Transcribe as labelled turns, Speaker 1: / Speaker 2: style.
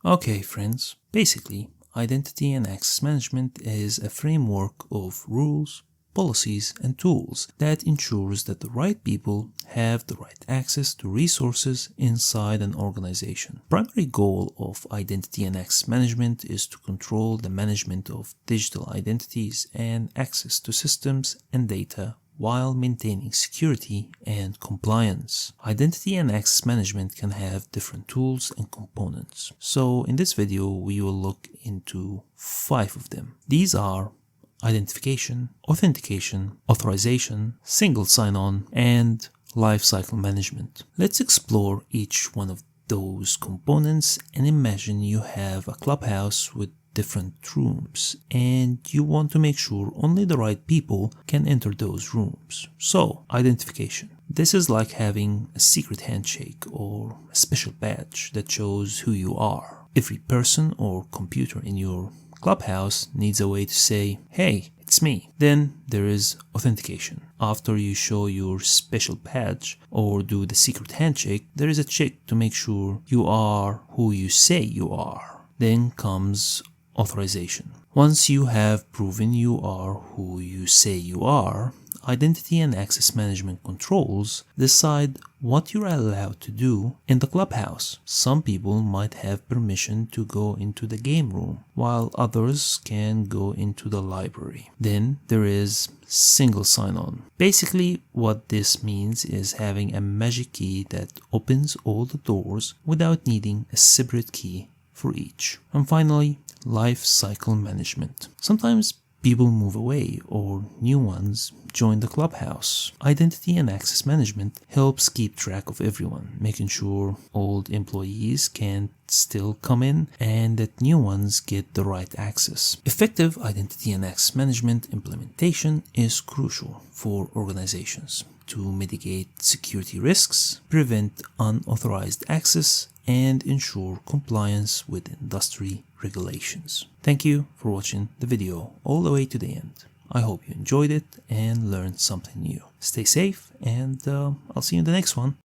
Speaker 1: Okay, friends, basically, identity and access management is a framework of rules, policies, and tools that ensures that the right people have the right access to resources inside an organization. Primary goal of identity and access management is to control the management of digital identities and access to systems and data while maintaining security and compliance. Identity and access management can have different tools and components. So in this video, we will look into 5 of them. These are identification, authentication, authorization, single sign-on, and lifecycle management. Let's explore each one of those components and imagine you have a clubhouse with different rooms and you want to make sure only the right people can enter those rooms. So, identification. This is like having a secret handshake or a special badge that shows who you are. Every person or computer in your clubhouse needs a way to say, "Hey, it's me." Then there is authentication. After you show your special badge or do the secret handshake, there is a check to make sure you are who you say you are. Then comes authorization. Once you have proven you are who you say you are, identity and access management controls decide what you're allowed to do in the clubhouse. Some people might have permission to go into the game room, while others can go into the library. Then there is single sign-on. Basically, what this means is having a magic key that opens all the doors without needing a separate key for each. And finally, life cycle management. Sometimes people move away or new ones join the clubhouse. Identity and access management helps keep track of everyone, making sure old employees can still come in and that new ones get the right access. Effective identity and access management implementation is crucial for organizations to mitigate security risks, prevent unauthorized access, and ensure compliance with industry regulations. Thank you for watching the video all the way to the end. I hope you enjoyed it and learned something new. Stay safe and I'll see you in the next one.